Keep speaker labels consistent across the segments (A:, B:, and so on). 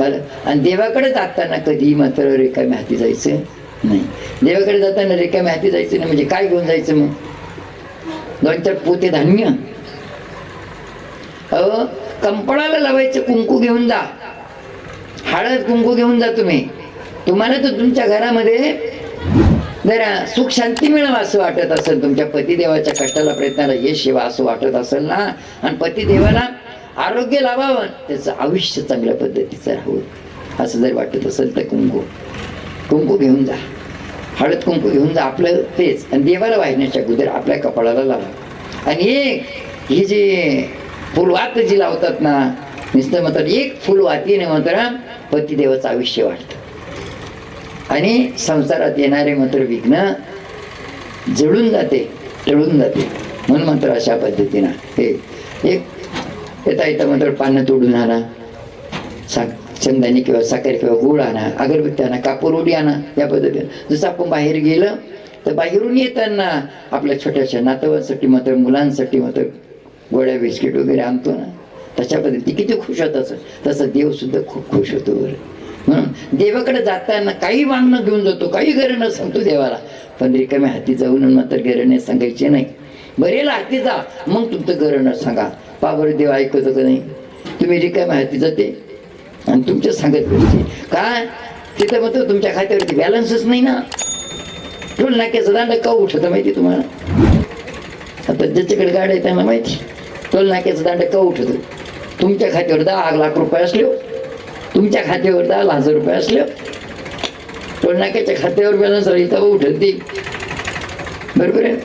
A: आणि देवाकडे जाताना कधी मात्र रिकाम्या हाती जायचं नाही. देवाकडे जाताना रिकाम्या हाती जायचं नाही म्हणजे काय घेऊन जायचं मग? 2-4 पोते धान्य. कंपळाला लावायचं कुंकू घेऊन जा, हळद कुंकू घेऊन जा. तुम्हाला तर तुमच्या घरामध्ये जरा सुख शांती मिळावं असं वाटत असेल, तुमच्या पतिदेवाच्या कष्टाला प्रयत्नाला यश येवा असं वाटत असेल ना, आणि पतिदेवाला आरोग्य लाभावं, त्याचं आयुष्य चांगल्या पद्धतीचं राहावं असं जर वाटत असेल तर कुंकू घेऊन जा, हळद कुंकू घेऊन जा आपलं तेच, आणि देवाला वाहिण्याच्या अगोदर आपल्या कपाळाला लावा. आणि ही जी फुलवात जी लावतात ना, नुसतं मात्र एक फुलवातीने मात्र पतिदेवाचं आयुष्य वाढतं आणि संसारात येणारे मात्र विघ्न जळून जाते, टळून जाते. म्हणून मात्र अशा पद्धतीनं हे एक येता येता मात्र पानं तोडून आणा, चंदनी किंवा साखर किंवा गुळ आणा, अगरबत्ती आणा, कापूर उडी आणा. या पद्धतीनं जसं आपण बाहेर गेलं तर बाहेरून येताना आपल्या छोट्याशा नातवांसाठी मात्र मुलांसाठी मात्र गोळ्या बिस्किट वगैरे आणतो ना, तशा पद्धती किती खुश होत तसं देव सुद्धा खूप खुश होतो बरं. म्हणून देवाकडे जाताना काही मागणं घेऊन जातो, काही गरज सांगतो देवाला, पण रिकाम्या हाती जाऊन मात्र गरज सांगायचे नाही. बरेला हाती जा, मग तुमचं गरज सांगा. पावर देव ऐकतो का नाही? तुम्ही रिकाम्या हाती जाते आणि तुमचं सांगत पाहिजे काय तिथं मग तुमच्या खात्यावरती बॅलन्सच नाही ना. टोल नाक्याचा दांडा का उठत माहिती तुम्हाला? आता ज्याच्याकडे गाड्या आहे त्यांना माहिती, टोल नाक्याचा दांडा का उठतो. तुमच्या खात्यावर 10 लाख रुपये असले, तुमच्या खात्यावर 10,000 रुपये असले, टोल नाक्याच्या खात्यावर बॅलन्स राहील तेव्हा उठत ते, बरोबर आहे.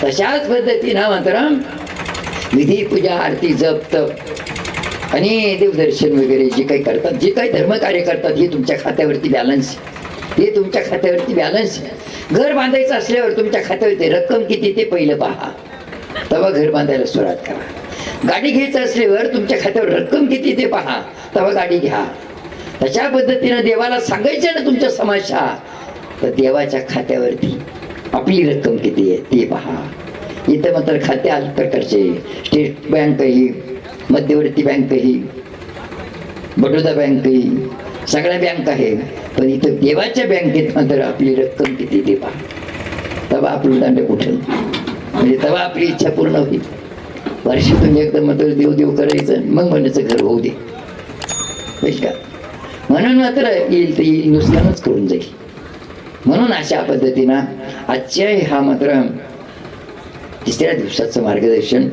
A: तशाच पद्धतीनं मात्र विधी पूजा आरती जप तप आणि देवदर्शन वगैरे जे काही करतात, जे काही धर्मकार्य करतात, हे तुमच्या खात्यावरती बॅलन्स, हे तुमच्या खात्यावरती बॅलन्स. घर बांधायचं असल्यावर तुमच्या खात्यावरती रक्कम किती ते पहिलं पहा, तेव्हा घर बांधायला सुरुवात करा. गाडी घ्यायचं असल्यावर तुमच्या खात्यावर रक्कम किती ते पहा, तेव्हा गाडी घ्या. तशा पद्धतीनं देवाला सांगायचं ना तुमच्या समस्या, तर देवाच्या खात्यावरती आपली रक्कम किती आहे ते पहा. इथं मात्र खाते अनेक प्रकारचे, स्टेट बँकही, मध्यवर्ती बँकही, बडोदा बँकही, सगळ्या बँक आहे, पण इथं देवाच्या बँकेत मात्र आपली रक्कम किती ते पहा, तेव्हा आपलं दांड कुठेल, म्हणजे तेव्हा आपली इच्छा पूर्ण होईल. वर्षातून एकदा मात्र देव देव करायचं, मग म्हणायचं घर होऊ दे, का? म्हणून मात्र येईल तर येईल, नुकसानच करून जाईल. म्हणून अशा पद्धतीनं आजच्या हा मात्र 3ऱ्या दिवसाचं मार्गदर्शन